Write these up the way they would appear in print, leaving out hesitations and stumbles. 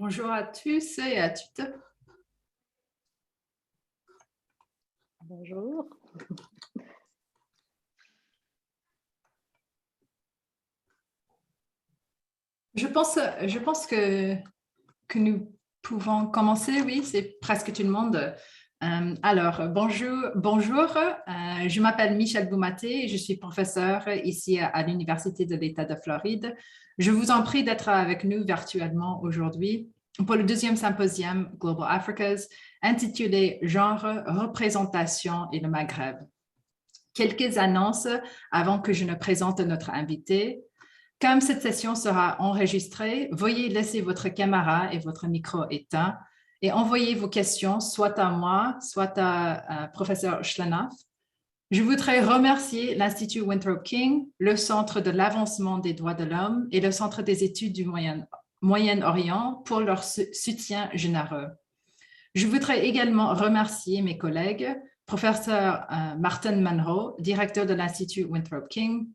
Bonjour à tous et à toutes. Bonjour. Je pense que nous pouvons commencer, oui, c'est presque tout le monde. Alors, bonjour. Je m'appelle Michèle Boumaté et je suis professeure ici à l'Université de l'État de Floride. Je vous en prie d'être avec nous virtuellement aujourd'hui pour le deuxième symposium Global Africas intitulé Genre, représentation et le Maghreb. Quelques annonces avant que je ne présente notre invité. Comme cette session sera enregistrée, veuillez laisser votre caméra et votre micro éteints et envoyer vos questions soit à moi, soit à professeur Schlenaf. Je voudrais remercier l'Institut Winthrop King, le Centre de l'avancement des droits de l'homme et le Centre des études du Moyen-Orient pour leur soutien généreux. Je voudrais également remercier mes collègues, professeur Martin Munro, directeur de l'Institut Winthrop King,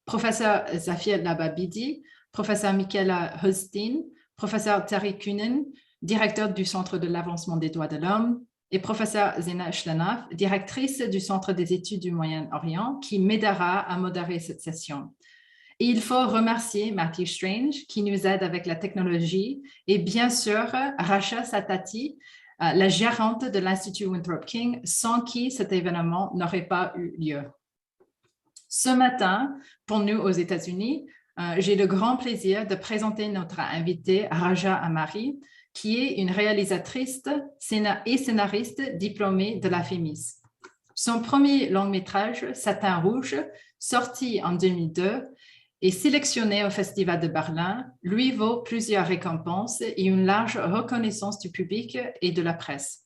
professeur Zafir Lababidi, professeur Michaela Hustin, professeur Terry Kunin, directeur du Centre de l'avancement des droits de l'homme, et professeur Zena Schlenaf, directrice du Centre des études du Moyen-Orient, qui m'aidera à modérer cette session. Et il faut remercier Matthew Strange, qui nous aide avec la technologie, et bien sûr, Rasha Satati, la gérante de l'Institut Winthrop King, sans qui cet événement n'aurait pas eu lieu. Ce matin, pour nous aux États-Unis, j'ai le grand plaisir de présenter notre invitée Raja Amari, qui est une réalisatrice et scénariste diplômée de la FEMIS. Son premier long-métrage, Satin Rouge, sorti en 2002 et sélectionné au Festival de Berlin, lui vaut plusieurs récompenses et une large reconnaissance du public et de la presse.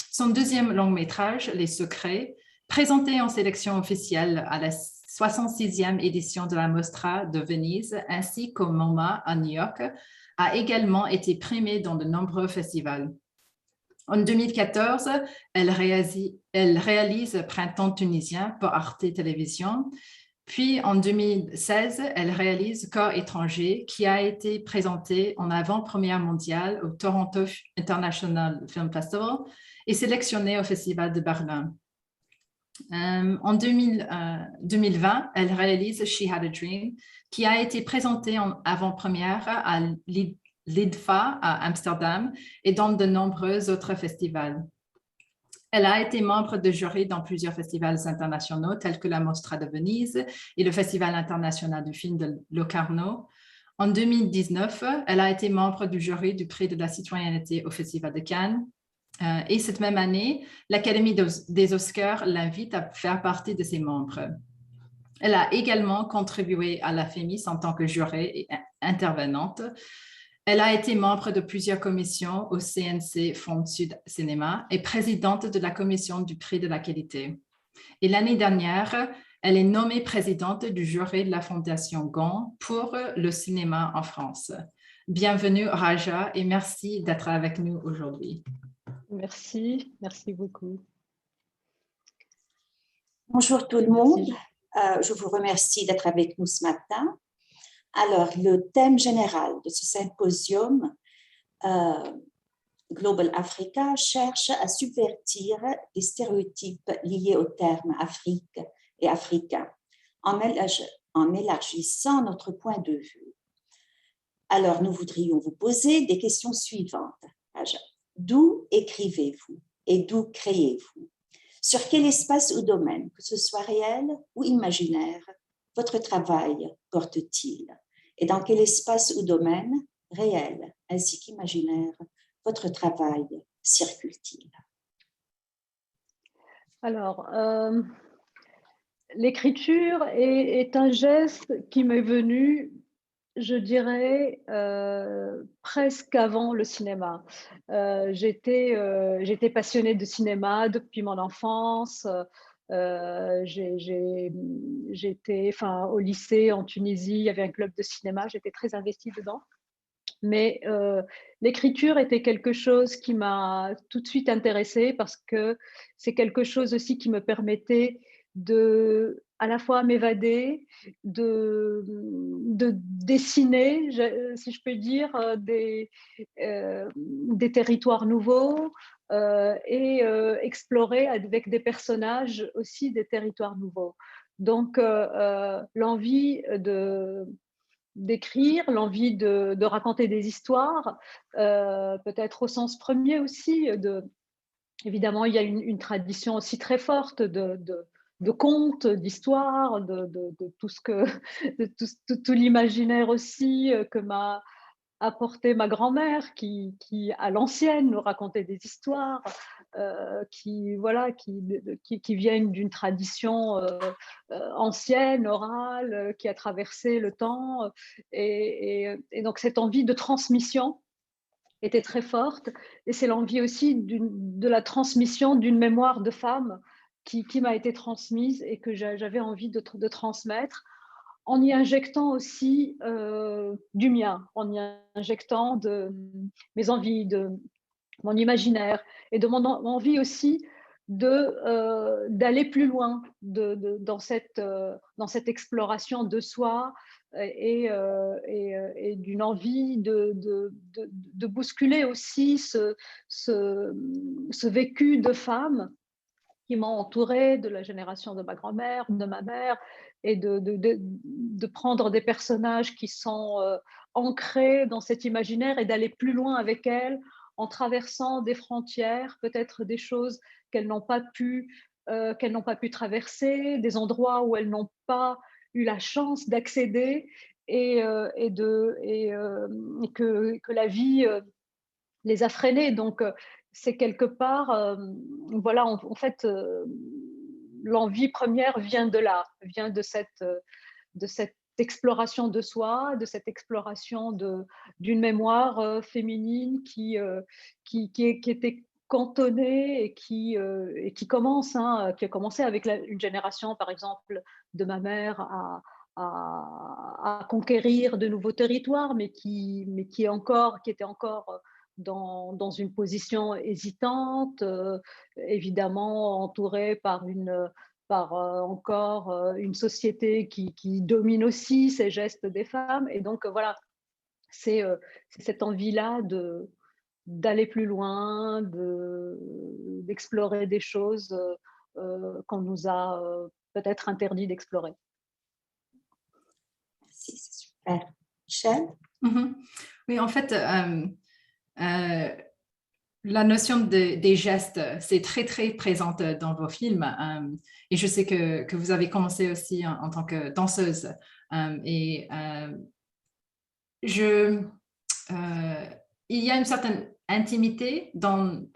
Son deuxième long-métrage, Les Secrets, présenté en sélection officielle à la 66e édition de la Mostra de Venise ainsi qu'au MoMA à New York, a également été primé dans de nombreux festivals. En 2014, elle réalise Printemps tunisien pour Arte Télévision. Puis en 2016, elle réalise Corps étranger qui a été présenté en avant-première mondiale au Toronto International Film Festival et sélectionné au Festival de Berlin. En 2020, elle réalise She Had a Dream, qui a été présentée en avant-première à l'IDFA à Amsterdam et dans de nombreux autres festivals. Elle a été membre de jury dans plusieurs festivals internationaux tels que la Mostra de Venise et le Festival international du film de Locarno. En 2019, elle a été membre du jury du prix de la citoyenneté au Festival de Cannes. Et cette même année, l'Académie des Oscars l'invite à faire partie de ses membres. Elle a également contribué à la FEMIS en tant que jurée et intervenante. Elle a été membre de plusieurs commissions au CNC Fonds Sud Cinéma et présidente de la commission du prix de la qualité. Et l'année dernière, elle est nommée présidente du jury de la Fondation Gon pour le cinéma en France. Bienvenue Raja et merci d'être avec nous aujourd'hui. Merci beaucoup. Bonjour tout le monde, je vous remercie d'être avec nous ce matin. Alors, le thème général de ce symposium, Global Africa, cherche à subvertir les stéréotypes liés au terme Afrique et africain, en élargissant notre point de vue. Alors, nous voudrions vous poser des questions suivantes. D'où écrivez-vous et d'où créez-vous? Sur quel espace ou domaine, que ce soit réel ou imaginaire, votre travail porte-t-il? Et dans quel espace ou domaine, réel ainsi qu'imaginaire, votre travail circule-t-il? Alors, l'écriture est un geste qui m'est venu, je dirais, presque avant le cinéma. J'étais passionnée de cinéma depuis mon enfance. J'étais, au lycée en Tunisie, il y avait un club de cinéma, j'étais très investie dedans. Mais l'écriture était quelque chose qui m'a tout de suite intéressée parce que c'est quelque chose aussi qui me permettait de à la fois m'évader, de dessiner, si je peux dire, des territoires nouveaux et explorer avec des personnages aussi des territoires nouveaux. Donc, l'envie d'écrire, l'envie de raconter des histoires, peut-être au sens premier aussi. Évidemment, il y a une tradition aussi très forte de contes, d'histoires, de tout ce que, de tout l'imaginaire aussi que m'a apporté ma grand-mère, qui à l'ancienne nous racontait des histoires, qui voilà, qui viennent d'une tradition ancienne, orale, qui a traversé le temps, et donc cette envie de transmission était très forte. Et c'est l'envie aussi de la transmission d'une mémoire de femme qui m'a été transmise et que j'avais envie de transmettre, en y injectant aussi du mien, en y injectant de mes envies, de mon imaginaire et de mon envie aussi d'aller plus loin dans cette exploration de soi et d'une envie de bousculer aussi ce vécu de femme qui m'ont entourée, de la génération de ma grand-mère, de ma mère, et de prendre des personnages qui sont ancrés dans cet imaginaire et d'aller plus loin avec elles en traversant des frontières, peut-être des choses qu'elles n'ont pas pu traverser, des endroits où elles n'ont pas eu la chance d'accéder et que la vie les a freinés. Donc, c'est quelque part, voilà, en fait, l'envie première vient de là, vient de cette exploration de soi, de cette exploration d'une mémoire féminine qui était cantonnée et qui commence, hein, qui a commencé avec une génération, par exemple, de ma mère à conquérir de nouveaux territoires, mais qui était encore dans une position hésitante, évidemment entourée par encore une société qui domine aussi ces gestes des femmes. Et donc, voilà, c'est cette envie-là d'aller plus loin, d'explorer des choses qu'on nous a peut-être interdit d'explorer. Merci, c'est super. Michel? Oui, en fait, la notion des gestes, c'est très, très présente dans vos films. Et je sais que vous avez commencé aussi en tant que danseuse. Il y a une certaine intimité dans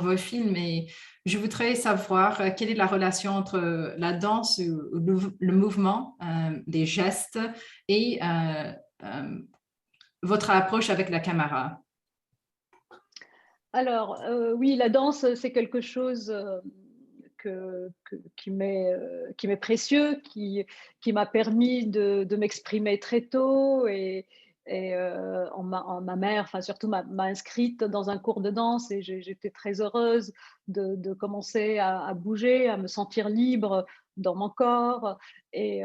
vos films et je voudrais savoir quelle est la relation entre la danse ou le mouvement, les gestes et votre approche avec la caméra. Alors, oui, la danse, c'est quelque chose qui m'est précieux, qui m'a permis de m'exprimer très tôt. Et ma mère, enfin surtout, m'a inscrite dans un cours de danse et j'étais très heureuse de commencer à bouger, à me sentir libre dans mon corps et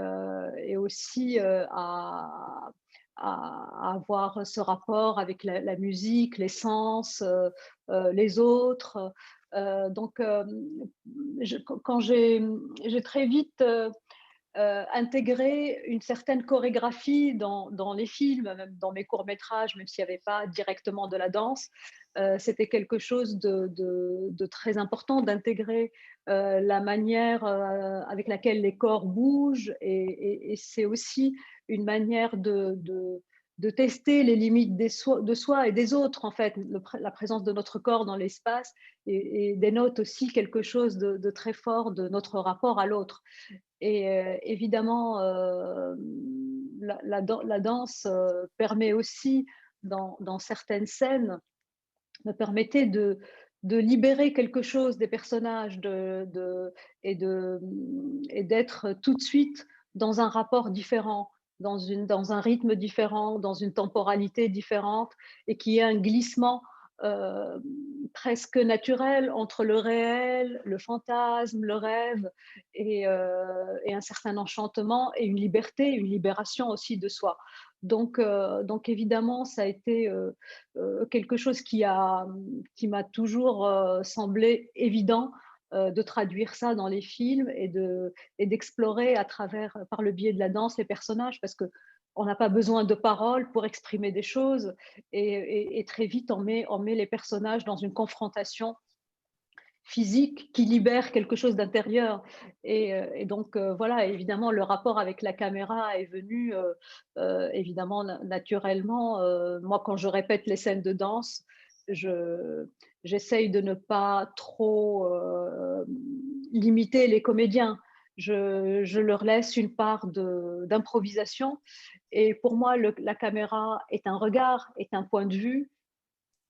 aussi à avoir ce rapport avec la musique, les sens, les autres. Donc, quand j'ai très vite intégré une certaine chorégraphie dans les films, même dans mes courts-métrages, même s'il n'y avait pas directement de la danse, c'était quelque chose de très important d'intégrer la manière avec laquelle les corps bougent et c'est aussi une manière de tester les limites de soi et des autres, en fait, la présence de notre corps dans l'espace et dénote aussi quelque chose de très fort de notre rapport à l'autre. Et évidemment, la danse permet aussi, dans certaines scènes, me permettait de libérer quelque chose des personnages et d'être tout de suite dans un rapport différent, dans un rythme différent, dans une temporalité différente, et qu'il y ait un glissement presque naturel entre le réel, le fantasme, le rêve et un certain enchantement et une liberté, une libération aussi de soi. Donc évidemment, ça a été quelque chose qui m'a toujours semblé évident de traduire ça dans les films et d'explorer par le biais de la danse les personnages parce que on n'a pas besoin de paroles pour exprimer des choses et très vite on met les personnages dans une confrontation physique qui libère quelque chose d'intérieur. Et donc, voilà, évidemment, le rapport avec la caméra est venu évidemment naturellement. Moi, quand je répète les scènes de danse, j'essaye de ne pas trop limiter les comédiens. Je leur laisse une part d'improvisation. Et pour moi, la caméra est un regard, est un point de vue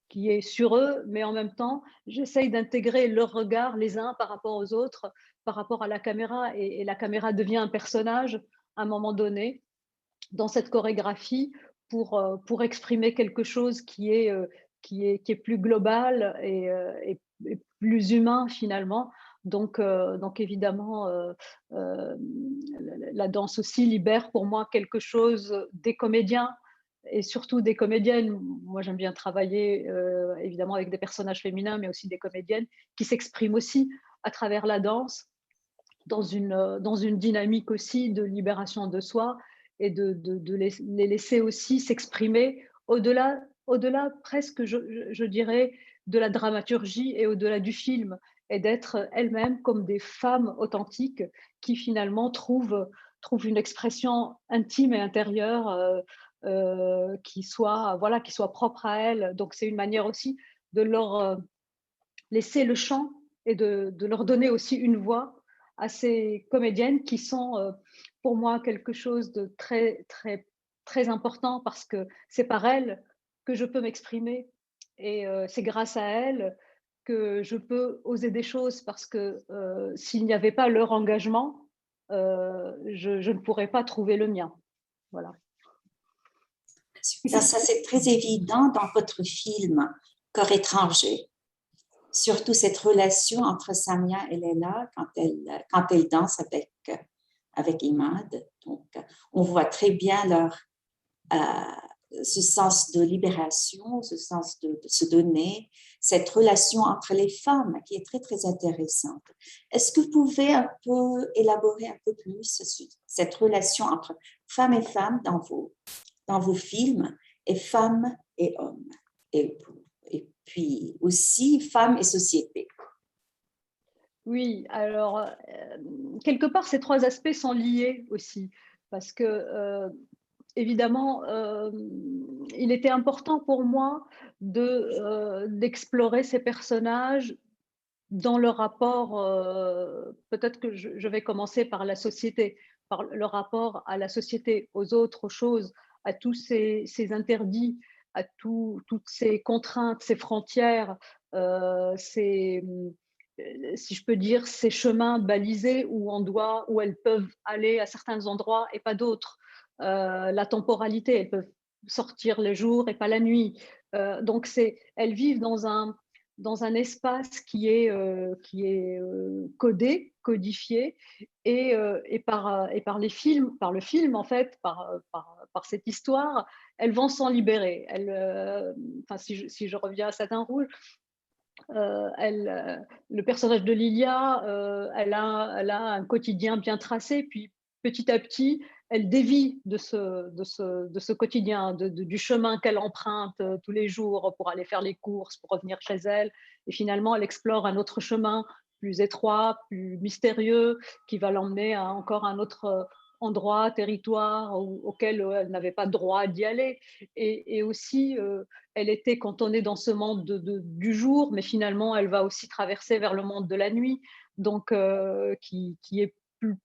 qui est sur eux, mais en même temps, j'essaye d'intégrer leur regard les uns par rapport aux autres, par rapport à la caméra, et la caméra devient un personnage à un moment donné dans cette chorégraphie pour exprimer quelque chose qui est plus global et plus humain finalement. Donc évidemment, la danse aussi libère pour moi quelque chose des comédiens et surtout des comédiennes. Moi, j'aime bien travailler évidemment avec des personnages féminins, mais aussi des comédiennes qui s'expriment aussi à travers la danse dans une dynamique aussi de libération de soi et de les laisser aussi s'exprimer au-delà presque, je dirais, de la dramaturgie et au-delà du film, et d'être elles-mêmes comme des femmes authentiques qui finalement trouvent une expression intime et intérieure voilà, qui soit propre à elles. Donc c'est une manière aussi de leur laisser le champ et de leur donner aussi une voix à ces comédiennes qui sont pour moi quelque chose de très, très, très important parce que c'est par elles que je peux m'exprimer et c'est grâce à elles que je peux oser des choses parce que s'il n'y avait pas leur engagement, je ne pourrais pas trouver le mien. Voilà. Ça c'est très évident dans votre film Corps étranger. Surtout cette relation entre Samia et Leila quand elle danse avec Imad. Donc, on voit très bien ce sens de libération, ce sens de se donner, cette relation entre les femmes qui est très, très intéressante. Est-ce que vous pouvez un peu élaborer un peu plus cette relation entre femmes et femmes dans vos films et femmes et hommes et puis aussi femmes et société? Oui, alors, quelque part, ces trois aspects sont liés aussi, parce que, évidemment, il était important pour moi d'explorer ces personnages dans le rapport, peut-être que je vais commencer par la société, par le rapport à la société, aux autres, aux choses, à tous ces interdits, à toutes ces contraintes, ces frontières, si je peux dire, ces chemins balisés où elles peuvent aller à certains endroits et pas d'autres. La temporalité, elles peuvent sortir le jour et pas la nuit. Donc, elles vivent dans un espace qui est codé, codifié, et par les films, par le film en fait, par cette histoire, elles vont s'en libérer. Si je reviens à Satin Rouge, le personnage de Lilia, elle a un quotidien bien tracé, puis petit à petit, elle dévie de ce quotidien, du chemin qu'elle emprunte tous les jours pour aller faire les courses, pour revenir chez elle. Et finalement, elle explore un autre chemin plus étroit, plus mystérieux, qui va l'emmener à encore un autre endroit, territoire auquel elle n'avait pas droit d'y aller. Et aussi, elle était cantonnée dans ce monde du jour, mais finalement, elle va aussi traverser vers le monde de la nuit, donc qui est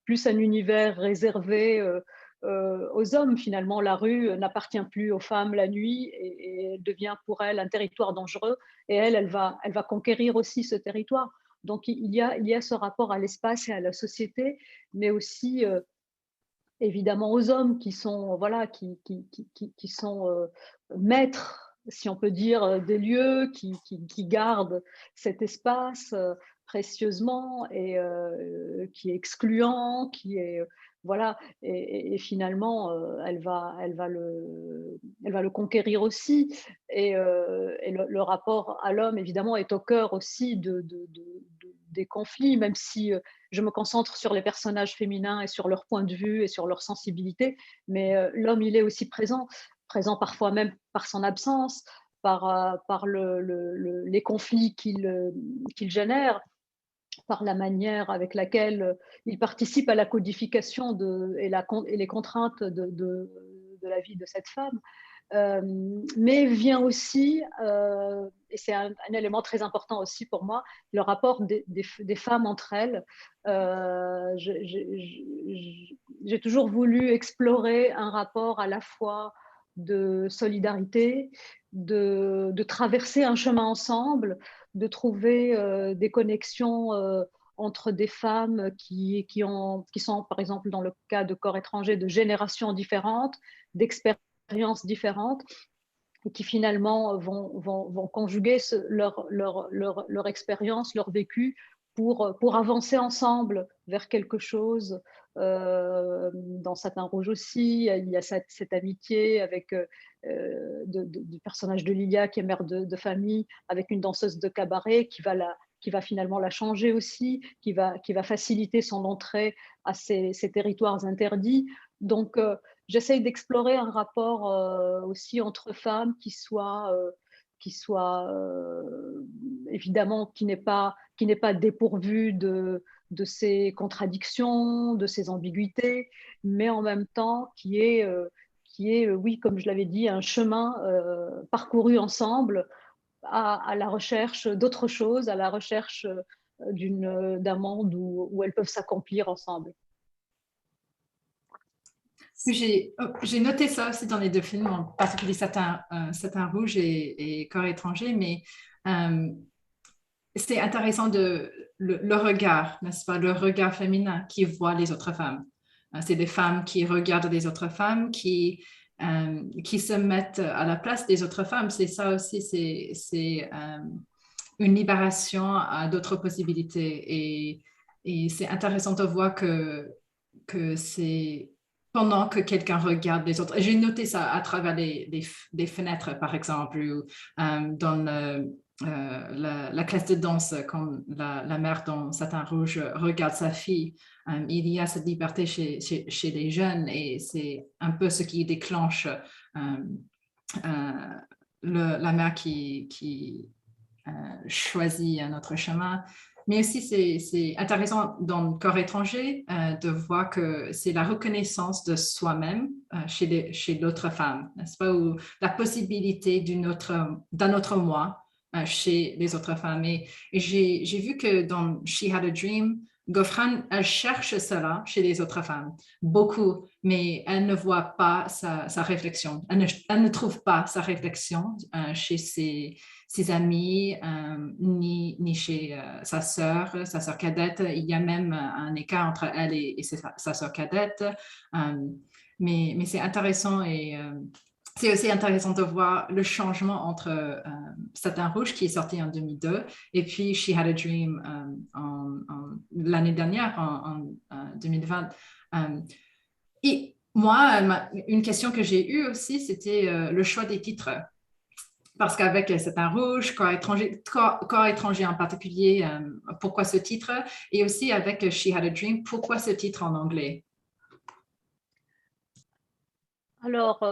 plus un univers réservé aux hommes. Finalement, la rue n'appartient plus aux femmes la nuit et elle devient pour elle un territoire dangereux. Et elle va conquérir aussi ce territoire. Donc, il y a ce rapport à l'espace et à la société, mais aussi évidemment aux hommes qui sont, voilà, qui sont maîtres si on peut dire, des lieux qui gardent cet espace précieusement et qui est excluant, qui est voilà et finalement elle va le conquérir aussi et le rapport à l'homme évidemment est au cœur aussi des conflits, même si je me concentre sur les personnages féminins et sur leur point de vue et sur leur sensibilité, mais l'homme il est aussi présent parfois même par son absence, par les conflits qu'il génère, par la manière avec laquelle il participe à la codification et les contraintes de la vie de cette femme. Mais vient aussi, et c'est un élément très important aussi pour moi, le rapport des femmes entre elles. J'ai toujours voulu explorer un rapport à la fois de solidarité, de traverser un chemin ensemble, de trouver des connexions entre des femmes qui sont, par exemple, dans le cas de corps étrangers, de générations différentes, d'expériences différentes, et qui finalement vont conjuguer leur expérience, leur vécu pour avancer ensemble vers quelque chose. Dans Satin Rouge aussi, il y a cette amitié avec du personnage de Lilia qui est mère de famille, avec une danseuse de cabaret qui va finalement la changer aussi, qui va faciliter son entrée à ces territoires interdits. Donc, j'essaye d'explorer un rapport aussi entre femmes qui soit évidemment qui n'est pas dépourvu de ces contradictions, de ces ambiguïtés, mais en même temps qui est oui, comme je l'avais dit, un chemin parcouru ensemble à la recherche d'autre chose, à la recherche d'un monde où elles peuvent s'accomplir ensemble. J'ai noté ça aussi dans les deux films, en particulier Satin Rouge et Corps étranger, mais c'est intéressant le regard, n'est-ce pas, le regard féminin qui voit les autres femmes. C'est des femmes qui regardent les autres femmes, qui se mettent à la place des autres femmes. C'est ça aussi, c'est une libération à d'autres possibilités. Et c'est intéressant de voir que c'est pendant que quelqu'un regarde les autres. J'ai noté ça à travers des fenêtres, par exemple, ou dans la classe de danse, quand la mère dans Satin Rouge regarde sa fille. Il y a cette liberté chez les jeunes et c'est un peu ce qui déclenche la mère qui choisit un autre chemin. Mais aussi, c'est intéressant dans le corps étranger de voir que c'est la reconnaissance de soi-même chez l'autre femme, n'est-ce pas? Ou la possibilité d'un autre moi chez les autres femmes. Et j'ai vu que dans She Had a Dream, Gofran, elle cherche cela chez les autres femmes, beaucoup, mais elle ne voit pas sa réflexion. Elle ne trouve pas sa réflexion chez ses amis, ni chez sa sœur cadette. Il y a même un écart entre elle et sa sœur cadette. Mais c'est intéressant et c'est aussi intéressant de voir le changement entre Satin Rouge, qui est sorti en 2002, et puis She Had a Dream l'année dernière, en 2020. Et moi, une question que j'ai eue aussi, c'était le choix des titres. Parce qu'avec Satin Rouge, corps étranger en particulier, pourquoi ce titre? Et aussi avec She Had a Dream, pourquoi ce titre en anglais? Alors,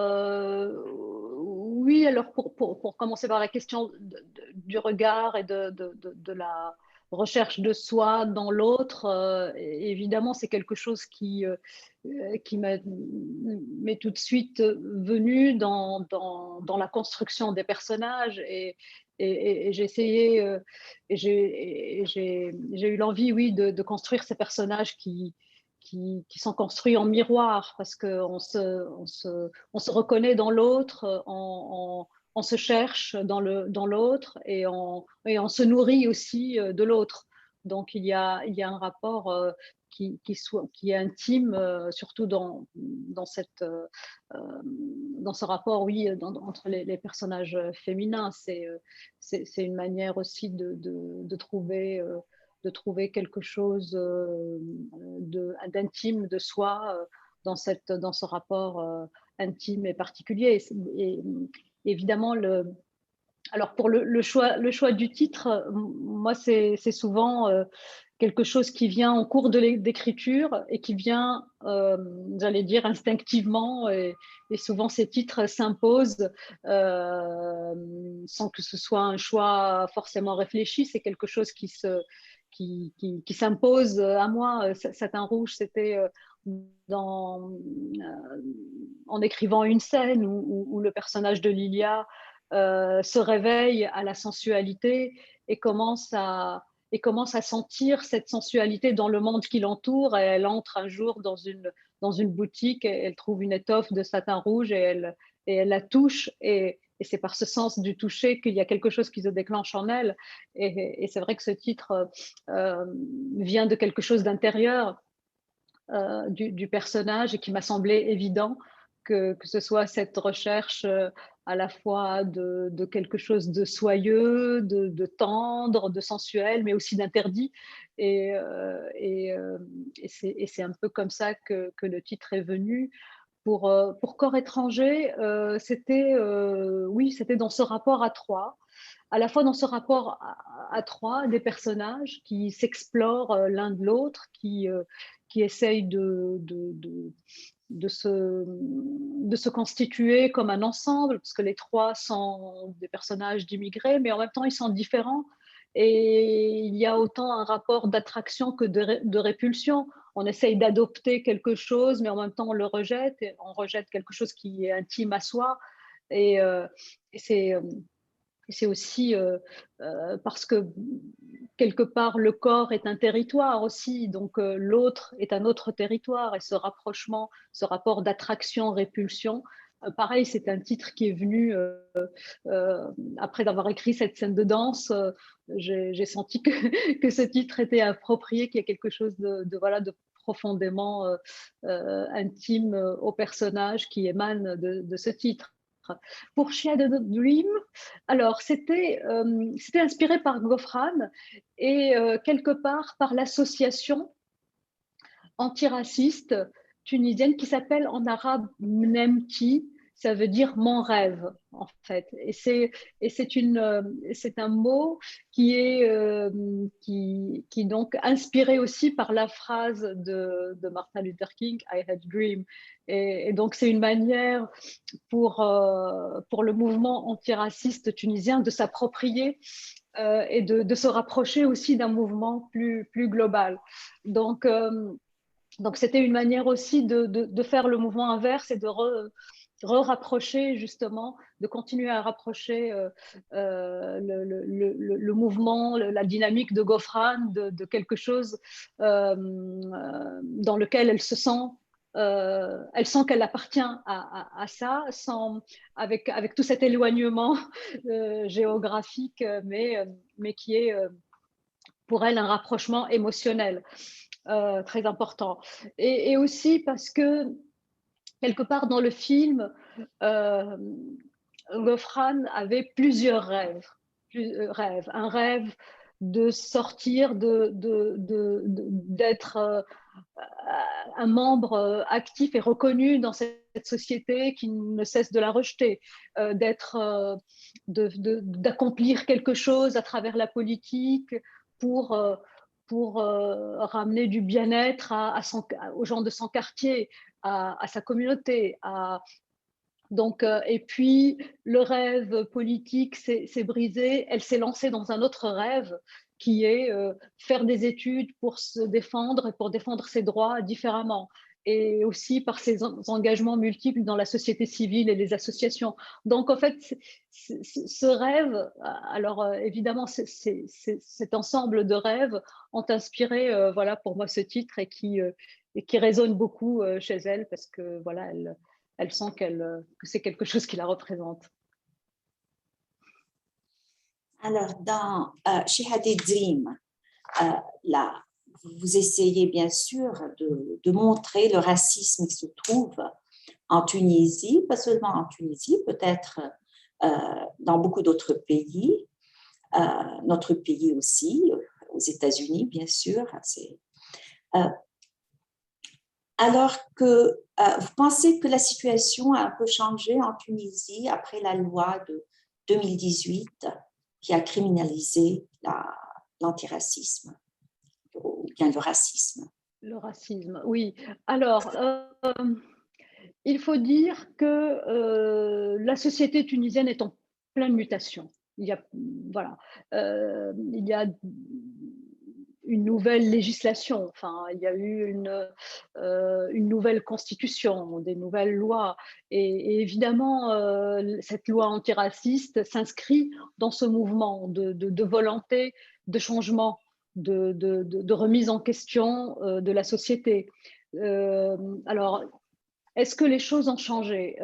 oui, alors pour commencer par la question du regard et de la recherche de soi dans l'autre, évidemment, c'est quelque chose qui m'est tout de suite venu dans la construction des personnages et j'ai essayé, et j'ai eu l'envie, oui, de construire ces personnages qui sont construits en miroir parce qu'on on se reconnaît dans l'autre, on se cherche dans l'autre et on se nourrit aussi de l'autre. Donc, il y a un rapport qui est intime, surtout dans ce rapport, oui, entre les personnages féminins. C'est une manière aussi de trouver quelque chose d'intime de soi dans ce rapport intime et particulier. Et évidemment, alors pour le choix du titre, moi c'est souvent quelque chose qui vient en cours d'écriture et qui vient, j'allais dire, instinctivement, et souvent ces titres s'imposent sans que ce soit un choix forcément réfléchi. C'est quelque chose qui s'impose à moi. Satin Rouge, c'était en écrivant une scène où le personnage de Lilia se réveille à la sensualité et commence à sentir cette sensualité dans le monde qui l'entoure. Et elle entre un jour dans une boutique et elle trouve une étoffe de satin rouge et elle la touche. Et c'est par ce sens du toucher qu'il y a quelque chose qui se déclenche en elle. Et c'est vrai que ce titre vient de quelque chose d'intérieur du personnage et qui m'a semblé évident que ce soit cette recherche à la fois de quelque chose de soyeux, de tendre, de sensuel, mais aussi d'interdit. Et c'est un peu comme ça que le titre est venu. Pour Corps étranger, c'était dans ce rapport à la fois dans ce rapport à trois, des personnages qui s'explorent l'un de l'autre, qui essayent de se constituer comme un ensemble, parce que les trois sont des personnages d'immigrés, mais en même temps, ils sont différents. Et il y a autant un rapport d'attraction que de répulsion. On essaye d'adopter quelque chose, mais en même temps, on le rejette. Et on rejette quelque chose qui est intime à soi. Et c'est aussi parce que quelque part le corps est un territoire aussi, donc l'autre est un autre territoire, et ce rapprochement, ce rapport d'attraction-répulsion, pareil, c'est un titre qui est venu après d'avoir écrit cette scène de danse. J'ai senti que ce titre était approprié, qu'il y a quelque chose de profondément intime au personnage qui émane de ce titre. Pour She Had a Dream, alors c'était inspiré par Gofran et quelque part par l'association antiraciste tunisienne qui s'appelle en arabe Mnemti. Ça veut dire mon rêve, en fait. Et c'est un mot qui est donc inspiré aussi par la phrase de Martin Luther King, I had a dream. Et donc c'est une manière pour le mouvement antiraciste tunisien de s'approprier et de se rapprocher aussi d'un mouvement plus global. Donc c'était une manière aussi de faire le mouvement inverse et de rapprocher justement, de continuer à rapprocher le mouvement, la dynamique de Gofran de quelque chose dans lequel elle se sent. Elle sent qu'elle appartient à ça, avec tout cet éloignement géographique, mais qui est pour elle un rapprochement émotionnel très important. Et aussi parce que quelque part dans le film, Gofran avait plusieurs rêves. Un rêve de sortir, d'être un membre actif et reconnu dans cette société qui ne cesse de la rejeter, d'accomplir quelque chose à travers la politique pour ramener du bien-être aux gens de son quartier, à sa communauté. Donc, et puis, le rêve politique s'est brisé. Elle s'est lancée dans un autre rêve qui est faire des études pour se défendre et pour défendre ses droits différemment. Et aussi par ses engagements multiples dans la société civile et les associations. Donc, en fait, ce rêve, alors évidemment, cet ensemble de rêves ont inspiré, voilà, pour moi, ce titre et qui résonne beaucoup chez elle parce que, voilà, elle sent que c'est quelque chose qui la représente. Alors, dans She Had a Dream, vous essayez bien sûr de montrer le racisme qui se trouve en Tunisie, pas seulement en Tunisie, peut-être dans beaucoup d'autres pays, notre pays aussi, aux États-Unis bien sûr. Alors que vous pensez que la situation a un peu changé en Tunisie après la loi de 2018 qui a criminalisé l'antiracisme ou bien le racisme? Le racisme, oui. Alors, il faut dire que la société tunisienne est en pleine mutation. Il y a, voilà, il y a une nouvelle législation, enfin, il y a eu une nouvelle constitution, des nouvelles lois. Et évidemment, cette loi antiraciste s'inscrit dans ce mouvement de volonté de changement, de remise en question de la société. Alors, est-ce que les choses ont changé?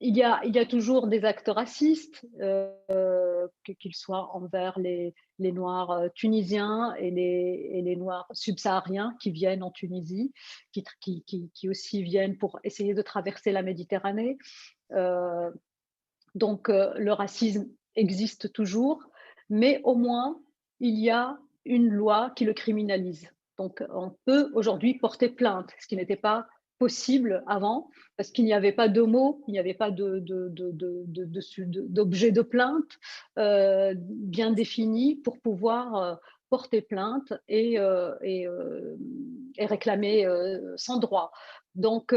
Il y a toujours des actes racistes, qu'ils soient envers les Noirs tunisiens et les Noirs subsahariens qui viennent en Tunisie, qui aussi viennent pour essayer de traverser la Méditerranée. Donc, le racisme existe toujours, mais au moins, il y a une loi qui le criminalise. Donc, on peut aujourd'hui porter plainte, ce qui n'était pas possible avant, parce qu'il n'y avait pas de mots, il n'y avait pas d'objet de plainte bien défini pour pouvoir porter plainte et réclamer son droit. Donc,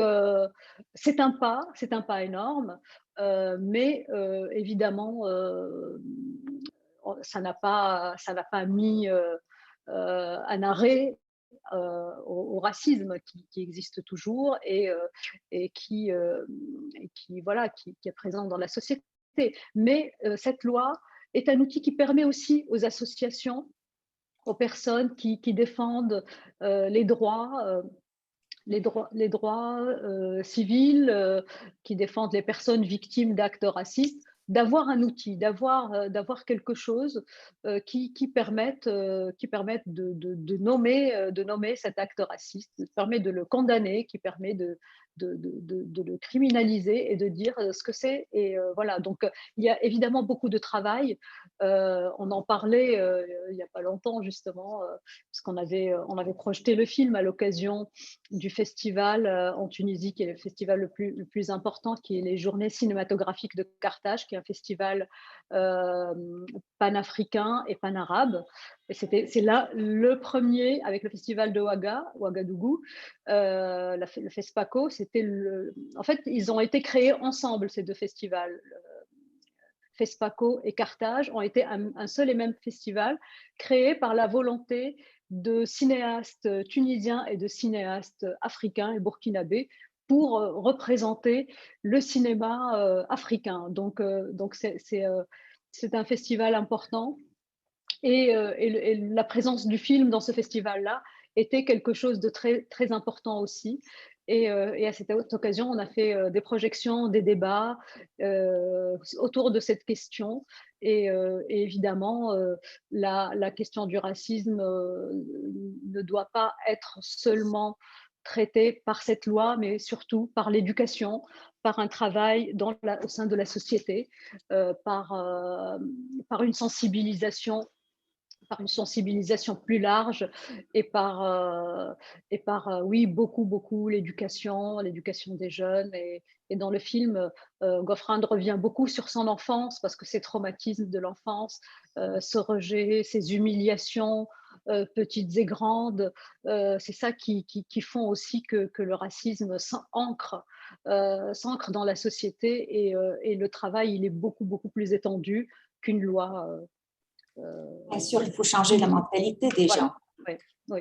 c'est un pas énorme, mais évidemment, ça n'a pas mis un arrêt au racisme qui existe toujours et qui voilà, qui est présent dans la société. Mais cette loi est un outil qui permet aussi aux associations, aux personnes qui défendent les droits civils, qui défendent les personnes victimes d'actes racistes, d'avoir un outil, d'avoir quelque chose qui permette de nommer cet acte raciste, qui permet de le condamner, qui permet de le criminaliser et de dire ce que c'est. Et voilà, donc il y a évidemment beaucoup de travail. On en parlait il n'y a pas longtemps justement, puisqu'on on avait projeté le film à l'occasion du festival en Tunisie, qui est le festival le plus important, qui est les Journées cinématographiques de Carthage, qui est un festival panafricain et panarabe. Et c'est là le premier, avec le festival de Ouagadougou, le FESPACO. En fait, ils ont été créés ensemble, ces deux festivals. FESPACO et Carthage ont été un seul et même festival créé par la volonté de cinéastes tunisiens et de cinéastes africains et burkinabés pour représenter le cinéma africain. Donc c'est un festival important et la présence du film dans ce festival-là était quelque chose de très, très important aussi. Et à cette occasion, on a fait des projections, des débats autour de cette question. Et évidemment, la question du racisme ne doit pas être seulement traitée par cette loi, mais surtout par l'éducation, par un travail au sein de la société, par une sensibilisation plus large et oui, beaucoup l'éducation des jeunes. Et dans le film, Gofrand revient beaucoup sur son enfance, parce que ces traumatismes de l'enfance, ce rejet, ces humiliations, petites et grandes, c'est ça qui font aussi que le racisme s'ancre dans la société. Et le travail, il est beaucoup plus étendu qu'une loi. Bien sûr, il faut changer la mentalité des gens. Oui, oui.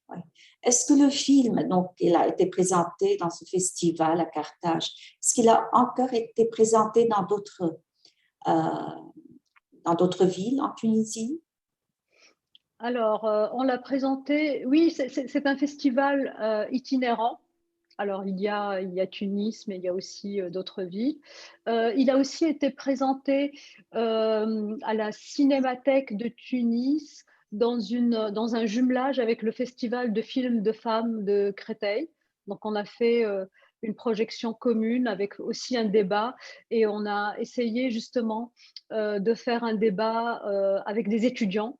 Ouais. Est-ce que le film, donc, il a été présenté dans ce festival à Carthage, est-ce qu'il a encore été présenté dans d'autres villes en Tunisie? Alors, on l'a présenté, oui, c'est un festival itinérant. Alors, il y a Tunis, mais il y a aussi d'autres villes. Il a aussi été présenté à la Cinémathèque de Tunis dans un jumelage avec le Festival de films de femmes de Créteil. Donc, on a fait une projection commune avec aussi un débat et on a essayé justement de faire un débat avec des étudiants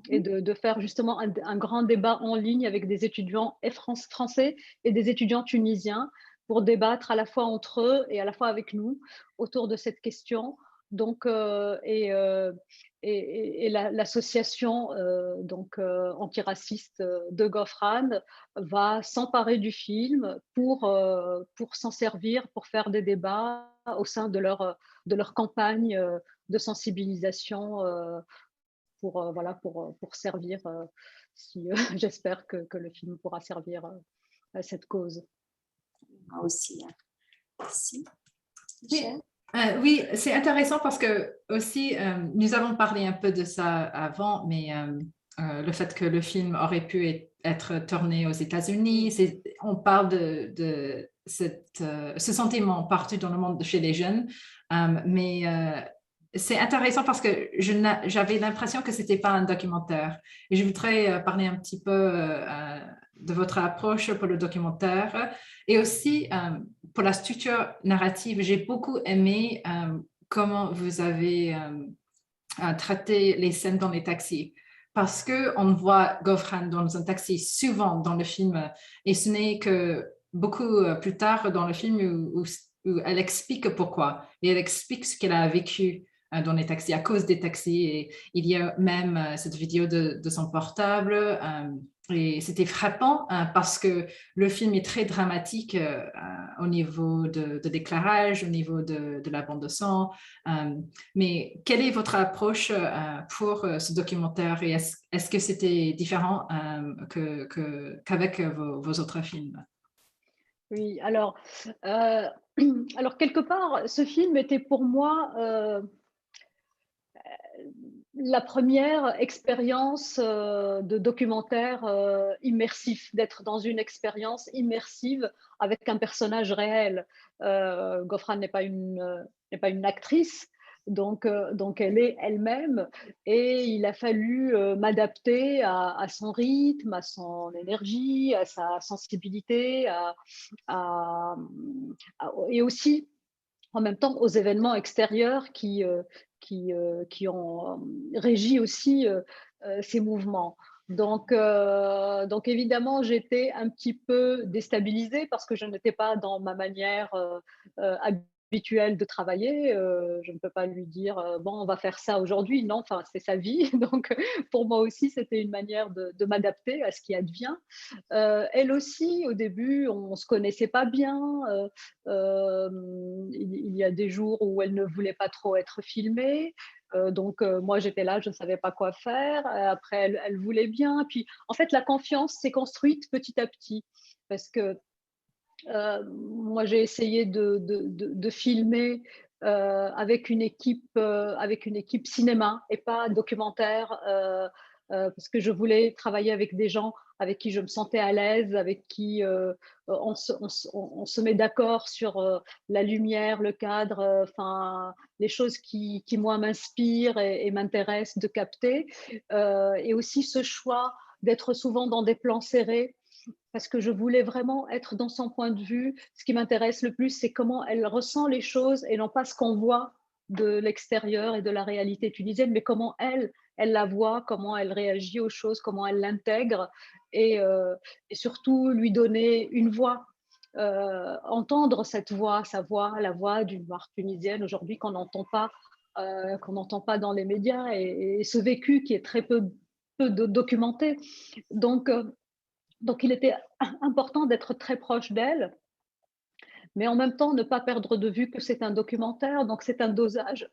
et de faire justement un grand débat en ligne avec des étudiants français et des étudiants tunisiens pour débattre à la fois entre eux et à la fois avec nous autour de cette question. Donc, l'association antiraciste de Gofran va s'emparer du film pour s'en servir, pour faire des débats au sein de leur campagne de sensibilisation pour servir, j'espère que le film pourra servir à cette cause. Moi aussi. Hein. Merci. Oui, oui, c'est intéressant parce que aussi, nous avons parlé un peu de ça avant, mais le fait que le film aurait pu être tourné aux États-Unis, on parle de ce sentiment partout dans le monde chez les jeunes, mais c'est intéressant parce que j'avais l'impression que ce n'était pas un documentaire. Et je voudrais parler un petit peu de votre approche pour le documentaire et aussi pour la structure narrative. J'ai beaucoup aimé comment vous avez traité les scènes dans les taxis. Parce qu'on voit Gofran dans un taxi souvent dans le film et ce n'est que beaucoup plus tard dans le film où elle explique pourquoi et elle explique ce qu'elle a vécu dans les taxis, à cause des taxis. Et il y a même cette vidéo de son portable. Et c'était frappant parce que le film est très dramatique au niveau de d'éclairage, au niveau de la bande de son. Mais quelle est votre approche pour ce documentaire et est-ce que c'était différent qu'avec vos autres films? Oui, alors quelque part, ce film était pour moi la première expérience de documentaire immersif, d'être dans une expérience immersive avec un personnage réel. Gofran n'est pas une actrice, donc elle est elle-même et il a fallu m'adapter à son rythme, à son énergie, à sa sensibilité, et aussi en même temps aux événements extérieurs qui ont régi aussi ces mouvements. Donc évidemment, j'étais un petit peu déstabilisée parce que je n'étais pas dans ma manière habituelle de travailler. Je ne peux pas lui dire bon, on va faire ça aujourd'hui. Non, enfin, c'est sa vie. Donc pour moi aussi, c'était une manière de m'adapter à ce qui advient. Elle aussi, au début, on ne se connaissait pas bien. Il y a des jours où elle ne voulait pas trop être filmée. Donc, moi, j'étais là, je ne savais pas quoi faire. Après, elle voulait bien. Puis, en fait, la confiance s'est construite petit à petit. Parce que moi, j'ai essayé de filmer avec une équipe cinéma et pas documentaire, parce que je voulais travailler avec des gens avec qui je me sentais à l'aise, avec qui on se met d'accord sur la lumière, le cadre, enfin les choses qui moi m'inspirent et m'intéressent de capter. Et aussi ce choix d'être souvent dans des plans serrés, parce que je voulais vraiment être dans son point de vue. Ce qui m'intéresse le plus, c'est comment elle ressent les choses et non pas ce qu'on voit de l'extérieur et de la réalité tunisienne, mais comment elle la voit, comment elle réagit aux choses, comment elle l'intègre et surtout lui donner une voix. Entendre cette voix, sa voix, la voix d'une noire tunisienne aujourd'hui qu'on n'entend pas dans les médias et ce vécu qui est très peu documenté. Donc, il était important d'être très proche d'elle, mais en même temps, ne pas perdre de vue que c'est un documentaire. Donc, c'est un dosage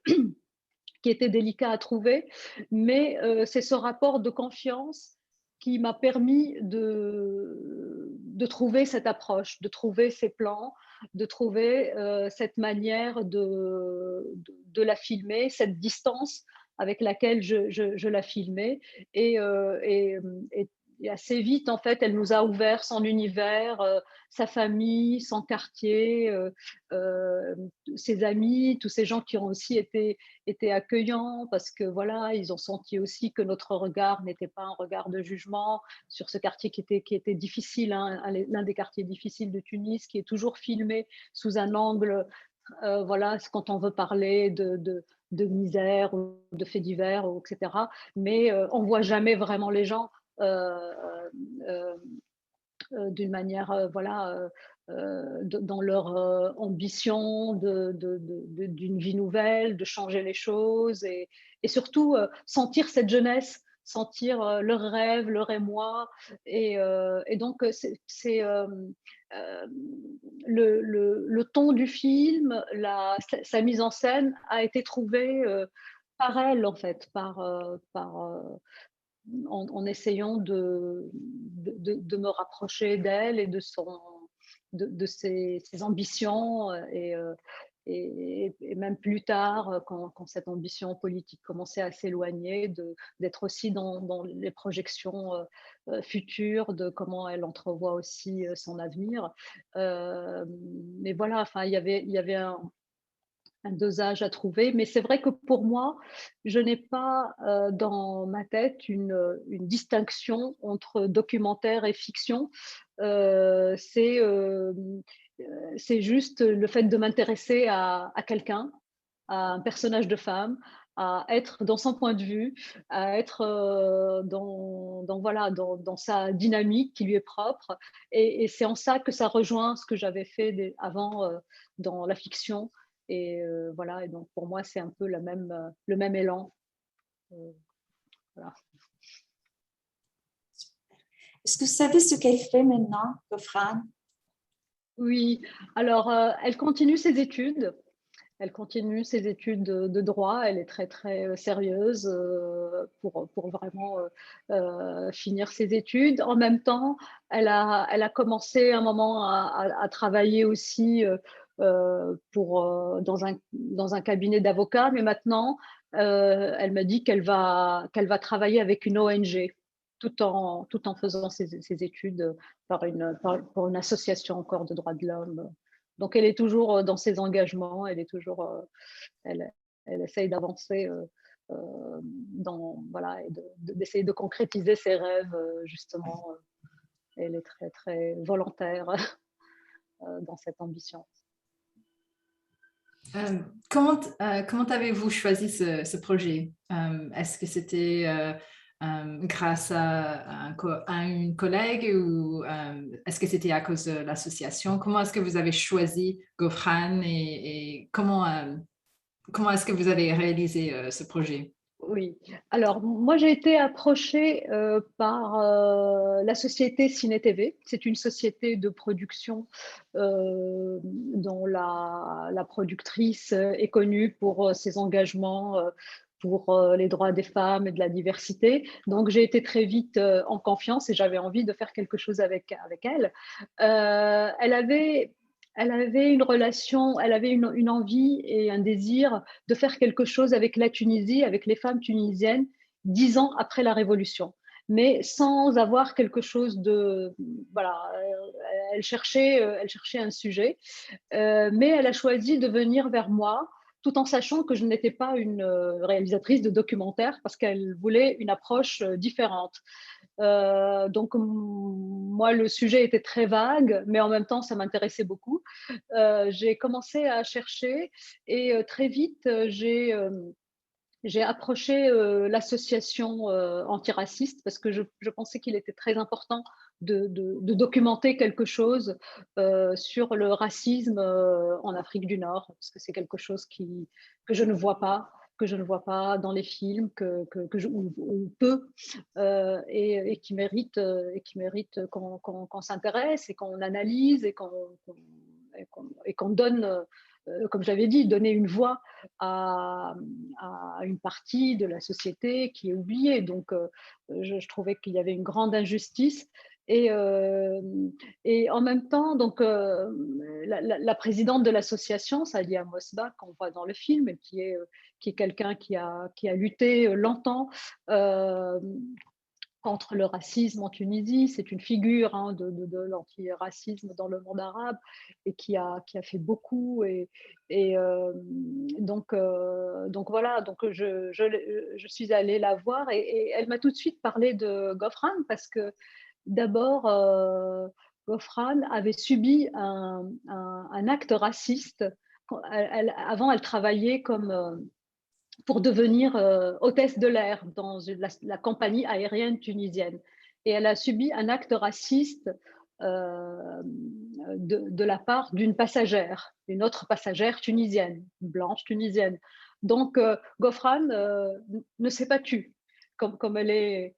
qui était délicat à trouver, mais c'est ce rapport de confiance qui m'a permis de trouver cette approche, de trouver ces plans, de trouver cette manière de la filmer, cette distance avec laquelle je la filmais. Et, et assez vite, en fait, elle nous a ouvert son univers, sa famille, son quartier, ses amis, tous ces gens qui ont aussi été accueillants, parce que voilà, ils ont senti aussi que notre regard n'était pas un regard de jugement sur ce quartier qui était difficile, hein, l'un des quartiers difficiles de Tunis, qui est toujours filmé sous un angle, voilà, quand on veut parler de misère ou de faits divers, etc. Mais on ne voit jamais vraiment les gens euh, euh, d'une manière, voilà, dans leur ambition d'une vie nouvelle, de changer les choses et surtout sentir cette jeunesse, sentir leur rêve, leur émoi. Et donc, euh, le ton du film, sa mise en scène a été trouvée par elle, en fait, en essayant de me rapprocher d'elle et de ses ambitions et même plus tard, quand cette ambition politique commençait à s'éloigner, d'être aussi dans les projections futures de comment elle entrevoit aussi son avenir. Mais voilà, enfin, il y avait un dosage à trouver. Mais c'est vrai que pour moi, je n'ai pas dans ma tête une distinction entre documentaire et fiction. Euh, c'est euh, c'est juste le fait de m'intéresser à quelqu'un, à un personnage de femme, à être dans son point de vue, à être voilà, dans sa dynamique qui lui est propre. Et c'est en ça que ça rejoint ce que j'avais fait avant dans la fiction. Et voilà, et donc pour moi, c'est un peu le même élan. Voilà. Est-ce que vous savez ce qu'elle fait maintenant, Gofran? Oui, alors elle continue ses études. Elle continue ses études de droit. Elle est très, très sérieuse pour vraiment finir ses études. En même temps, elle a commencé un moment à travailler aussi dans un cabinet d'avocats, mais maintenant, elle m'a dit qu'elle va travailler avec une ONG tout en faisant ses études pour une association encore de droits de l'homme. Donc, elle est toujours dans ses engagements, elle, elle essaye d'avancer voilà, et d'essayer de concrétiser ses rêves, justement. Elle est très, très volontaire dans cette ambition. Comment avez-vous choisi ce projet? Est-ce que c'était grâce à une collègue ou est-ce que c'était à cause de l'association? Comment est-ce que vous avez choisi Gofran et comment est-ce que vous avez réalisé ce projet? Oui, alors moi j'ai été approchée par la société Ciné TV. C'est une société de production dont la productrice est connue pour ses engagements pour les droits des femmes et de la diversité. Donc j'ai été très vite en confiance et j'avais envie de faire quelque chose avec elle. Elle avait une relation, elle avait une envie et un désir de faire quelque chose avec la Tunisie, avec les femmes tunisiennes, 10 ans après la Révolution, mais sans avoir quelque chose de... Voilà, elle cherchait un sujet, mais elle a choisi de venir vers moi tout en sachant que je n'étais pas une réalisatrice de documentaire parce qu'elle voulait une approche différente. Donc, moi, le sujet était très vague, mais en même temps, ça m'intéressait beaucoup. J'ai commencé à chercher et très vite, j'ai approché l'association antiraciste parce que je pensais qu'il était très important de documenter quelque chose sur le racisme en Afrique du Nord, parce que c'est quelque chose que je ne vois pas, dans les films, ou peu, et qui mérite qu'on s'intéresse et qu'on analyse et qu'on donne, comme j'avais dit, donner une voix à une partie de la société qui est oubliée. Donc, je trouvais qu'il y avait une grande injustice. Et, en même temps, donc, la présidente de l'association, Sadia Mosba, qu'on voit dans le film, et qui est quelqu'un qui a lutté longtemps contre le racisme en Tunisie. C'est une figure de l'antiracisme dans le monde arabe et qui a fait beaucoup. Donc voilà, donc je suis allée la voir et elle m'a tout de suite parlé de Gofran parce que d'abord, Gofran avait subi un acte raciste. Avant, elle travaillait pour devenir hôtesse de l'air dans la compagnie aérienne tunisienne. Et elle a subi un acte raciste de la part d'une passagère, une autre passagère tunisienne, blanche tunisienne. Donc, Gofran ne s'est pas tue. Comme elle est,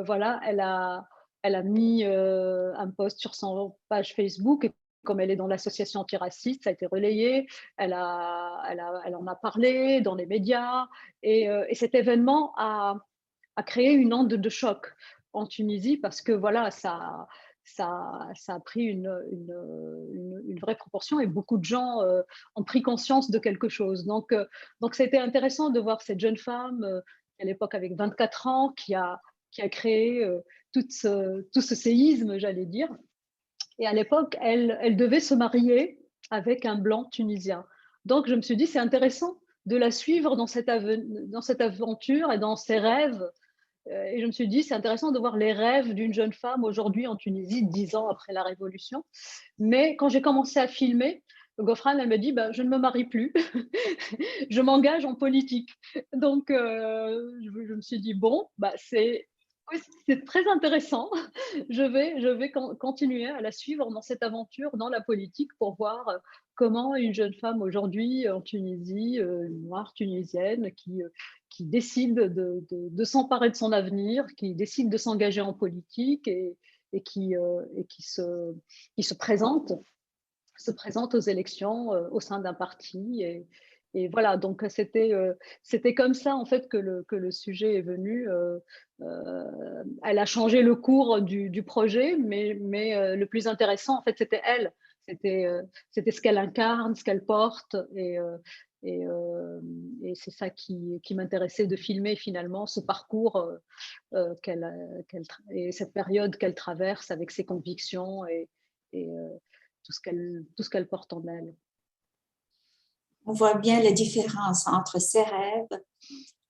voilà, elle a mis un post sur son page Facebook et comme elle est dans l'association antiraciste, ça a été relayé, elle en a parlé dans les médias et cet événement a créé une onde de choc en Tunisie parce que voilà, ça a pris une vraie proportion et beaucoup de gens ont pris conscience de quelque chose. Donc c'était intéressant de voir cette jeune femme à l'époque avec 24 ans qui a créé tout ce séisme, j'allais dire. Et à l'époque, elle devait se marier avec un blanc tunisien. Donc, je me suis dit, c'est intéressant de la suivre dans cette aventure et dans ses rêves. Et je me suis dit, c'est intéressant de voir les rêves d'une jeune femme aujourd'hui en Tunisie, 10 ans après la Révolution. Mais quand j'ai commencé à filmer, Gofran, elle me dit, bah, je ne me marie plus, je m'engage en politique. Donc, je me suis dit, bon, bah, c'est très intéressant. Je vais continuer à la suivre dans cette aventure, dans la politique, pour voir comment une jeune femme aujourd'hui en Tunisie, noire tunisienne, qui décide de s'emparer de son avenir, qui décide de s'engager en politique et qui se présente aux élections au sein d'un parti. Et voilà, donc c'était comme ça en fait que le sujet est venu. Elle a changé le cours du projet, mais le plus intéressant en fait c'était elle. C'était ce qu'elle incarne, ce qu'elle porte, et, et c'est ça qui m'intéressait de filmer finalement ce parcours et cette période qu'elle traverse avec ses convictions et tout ce qu'elle porte en elle. On voit bien la différence entre ses rêves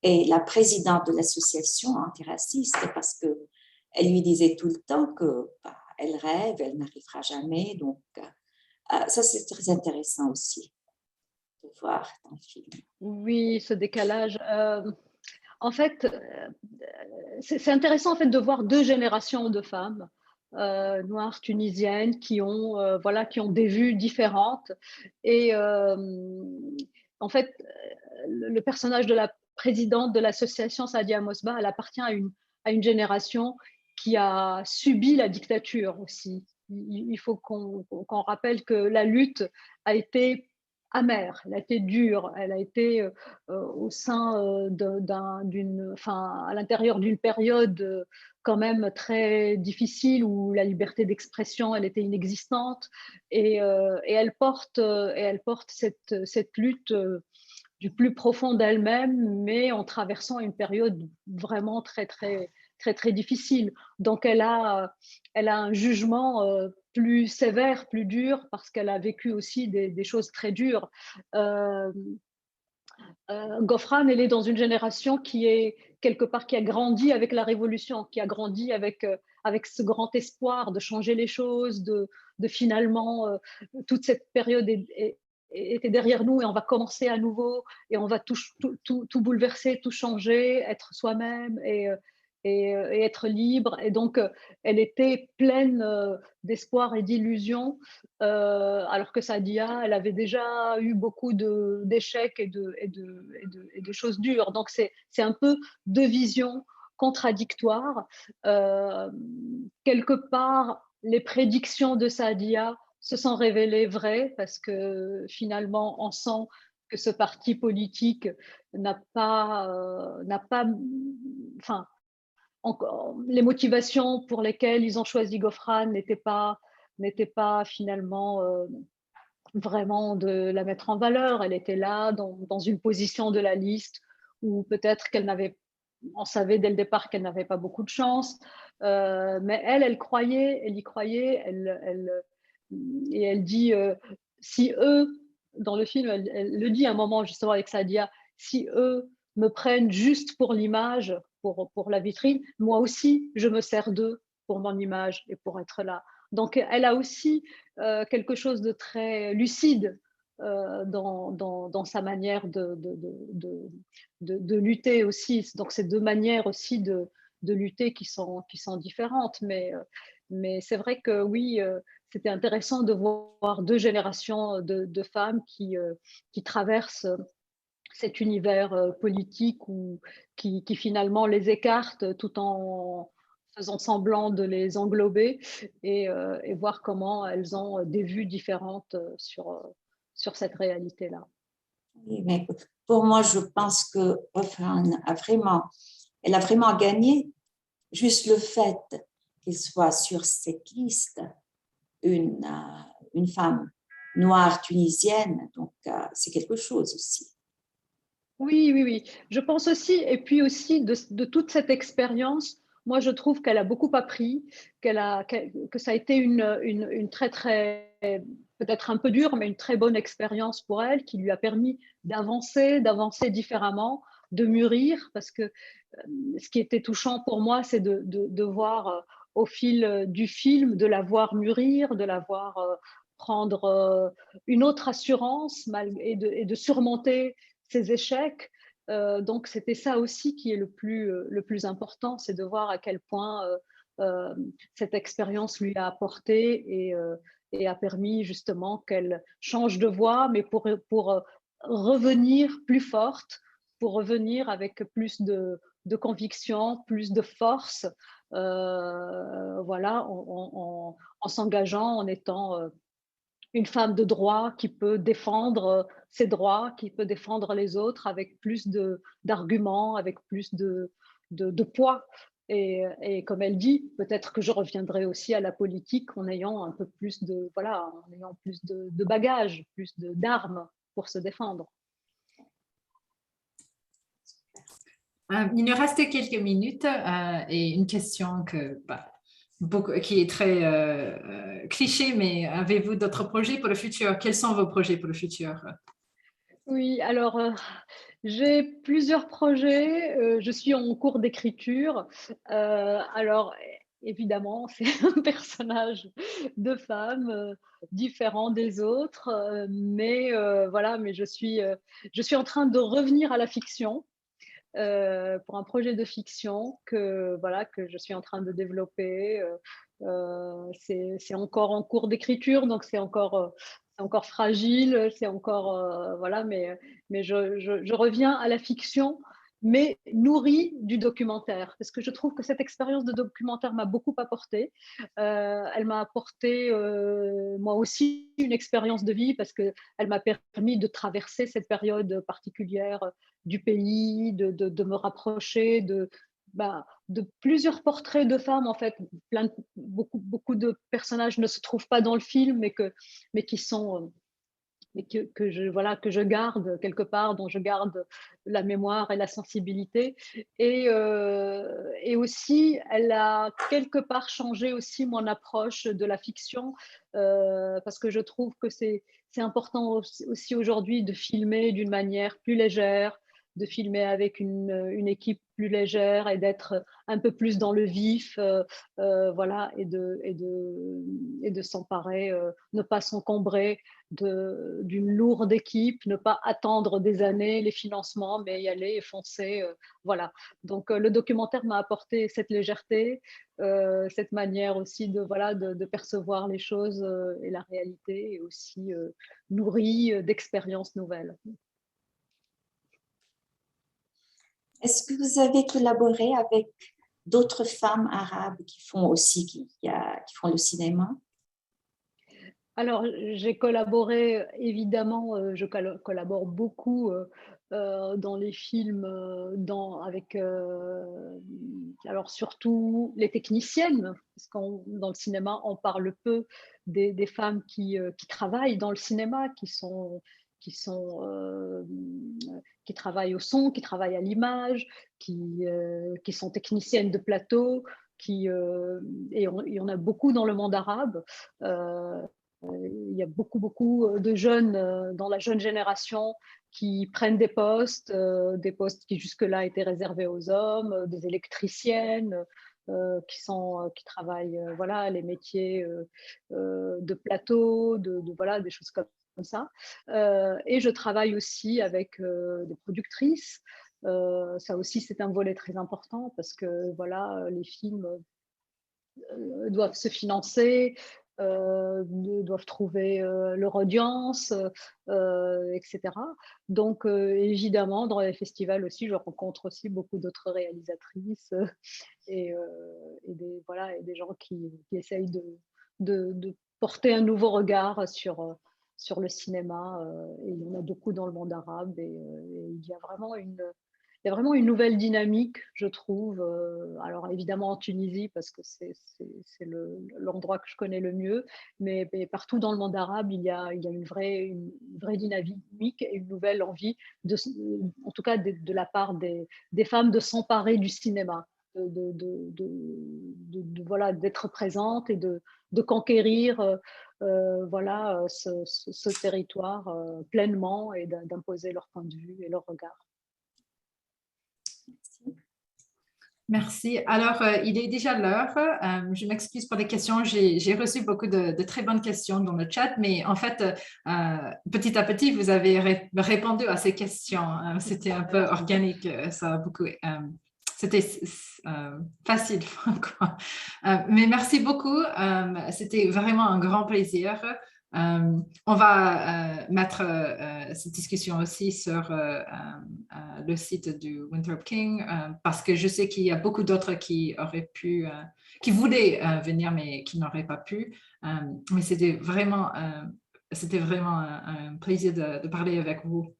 et la présidente de l'association antiraciste parce qu'elle lui disait tout le temps que bah, elle rêve, elle n'arrivera jamais. Donc, ça, c'est très intéressant aussi de voir dans le film. Oui, ce décalage. En fait, c'est intéressant en fait de voir deux générations de femmes noires tunisiennes qui ont des vues différentes. Et en fait, le personnage de la présidente de l'association Sadia Mosba, elle appartient à une génération qui a subi la dictature aussi. Il faut qu'on rappelle que la lutte a été amère, elle a été dure, elle a été au sein à l'intérieur d'une période quand même très difficile où la liberté d'expression elle était inexistante et elle porte cette lutte du plus profond d'elle-même, mais en traversant une période vraiment très très très très difficile. Donc elle a un jugement plus sévère, plus dur, parce qu'elle a vécu aussi des choses très dures. Gofran, elle est dans une génération qui est quelque part qui a grandi avec la Révolution, qui a grandi avec ce grand espoir de changer les choses, de finalement toute cette période était derrière nous et on va commencer à nouveau et on va tout bouleverser, tout changer, être soi-même et être libre. Et donc, elle était pleine d'espoir et d'illusions, alors que Sadia, elle avait déjà eu beaucoup d'échecs et de choses dures. Donc, c'est un peu deux visions contradictoires. Quelque part, les prédictions de Sadia se sont révélées vraies parce que finalement, on sent que ce parti politique n'a pas, enfin, les motivations pour lesquelles ils ont choisi Gofran n'étaient pas finalement vraiment de la mettre en valeur. Elle était là dans une position de la liste où peut-être qu'elle n'avait on savait dès le départ qu'elle n'avait pas beaucoup de chance, mais elle croyait, elle y croyait, et elle dit, si eux, dans le film, elle le dit à un moment justement avec Sadia, si eux me prennent juste pour l'image, pour la vitrine, moi aussi, je me sers d'eux pour mon image et pour être là. Donc, elle a aussi quelque chose de très lucide dans sa manière de lutter aussi. Donc, c'est deux manières aussi de lutter qui sont différentes. Mais c'est vrai que oui, c'était intéressant de voir deux générations de femmes qui traversent cet univers politique qui finalement les écarte tout en faisant semblant de les englober et voir comment elles ont des vues différentes sur cette réalité-là. Oui, mais pour moi, je pense que Refran elle a vraiment gagné. Juste le fait qu'elle soit sur cette liste, une femme noire tunisienne, donc c'est quelque chose aussi. Oui, oui, oui. Je pense aussi, et puis aussi de toute cette expérience, moi je trouve qu'elle a beaucoup appris, que ça a été une très, très, peut-être un peu dure, mais une très bonne expérience pour elle, qui lui a permis d'avancer différemment, de mûrir, parce que ce qui était touchant pour moi, c'est de voir au fil du film, de la voir mûrir, de la voir prendre une autre assurance et de surmonter ses échecs. Donc, c'était ça aussi qui est le plus important, c'est de voir à quel point cette expérience lui a apporté et a permis justement qu'elle change de voie, mais pour revenir plus forte, pour revenir avec plus de conviction, plus de force, voilà, en s'engageant, en étant une femme de droit qui peut défendre ses droits, qui peut défendre les autres avec plus d'arguments, avec plus de poids. Et comme elle dit, peut-être que je reviendrai aussi à la politique en ayant un peu plus en ayant plus de bagages, plus d'armes pour se défendre. Il nous reste quelques minutes et une question qui est très cliché, mais avez-vous d'autres projets pour le futur? Quels sont vos projets pour le futur? Oui, alors j'ai plusieurs projets. Je suis en cours d'écriture. Alors évidemment, c'est un personnage de femme différent des autres, mais voilà. Mais je suis en train de revenir à la fiction. Pour un projet de fiction que je suis en train de développer. C'est encore en cours d'écriture, donc c'est encore fragile, c'est encore voilà, mais je reviens à la fiction, mais nourrie du documentaire, parce que je trouve que cette expérience de documentaire m'a beaucoup apporté. Elle m'a apporté moi aussi une expérience de vie, parce que elle m'a permis de traverser cette période particulière du pays, de me rapprocher de plusieurs portraits de femmes, en fait. Beaucoup de personnages ne se trouvent pas dans le film, mais qui sont mais que je garde quelque part, dont je garde la mémoire et la sensibilité. Et aussi, elle a quelque part changé aussi mon approche de la fiction, parce que je trouve que c'est important aussi aujourd'hui de filmer d'une manière plus légère, de filmer avec une équipe plus légère et d'être un peu plus dans le vif, voilà, et de s'emparer, ne pas s'encombrer d'une lourde équipe, ne pas attendre des années les financements, mais y aller et foncer. Voilà. Donc le documentaire m'a apporté cette légèreté, cette manière aussi de percevoir les choses et la réalité, et aussi nourrie d'expériences nouvelles. Est-ce que vous avez collaboré avec d'autres femmes arabes qui font aussi qui font le cinéma? Alors, j'ai collaboré, évidemment, je collabore beaucoup dans les films, avec, alors surtout les techniciennes, parce que dans le cinéma, on parle peu des femmes qui travaillent dans le cinéma, qui travaillent au son, qui travaillent à l'image, qui sont techniciennes de plateau, et on a beaucoup dans le monde arabe. Il y a beaucoup de jeunes dans la jeune génération qui prennent des postes qui jusque-là étaient réservés aux hommes, des électriciennes qui travaillent voilà, les métiers de plateau, voilà, des choses comme ça. Et je travaille aussi avec des productrices. Ça aussi, c'est un volet très important parce que voilà, les films doivent se financer, doivent trouver leur audience, etc. Donc, évidemment, dans les festivals aussi, je rencontre aussi beaucoup d'autres réalisatrices et des gens qui essayent de porter un nouveau regard sur le cinéma. Et il y en a beaucoup dans le monde arabe. Et il y a vraiment une nouvelle dynamique, je trouve. Alors évidemment en Tunisie, parce que c'est l'endroit que je connais le mieux, mais partout dans le monde arabe, il y a une vraie dynamique et une nouvelle envie, en tout cas de la part des femmes, de s'emparer du cinéma, voilà, d'être présente et de conquérir voilà, ce territoire pleinement et d'imposer leur point de vue et leur regard. Merci. Alors, il est déjà l'heure. Je m'excuse pour les questions. J'ai reçu beaucoup de très bonnes questions dans le chat, mais en fait, petit à petit, vous avez répondu à ces questions. C'était un peu organique. Ça a beaucoup. C'était facile, quoi. Mais merci beaucoup. C'était vraiment un grand plaisir. On va mettre cette discussion aussi sur le site du Winthrop King parce que je sais qu'il y a beaucoup d'autres qui auraient pu, qui voulaient venir mais qui n'auraient pas pu. Mais c'était vraiment un plaisir de parler avec vous.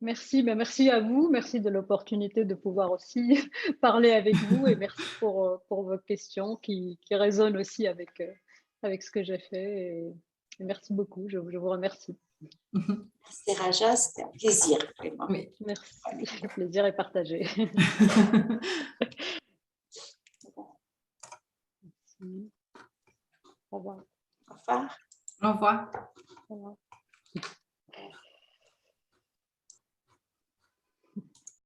Merci, merci à vous, merci de l'opportunité de pouvoir aussi parler avec vous et merci pour vos questions qui résonnent aussi avec ce que j'ai fait. Et merci beaucoup, je vous remercie. Merci Raja, c'était un plaisir, vraiment. Oui. Merci, le plaisir est partagé. Merci. Au revoir. Au revoir. Au revoir. Au revoir.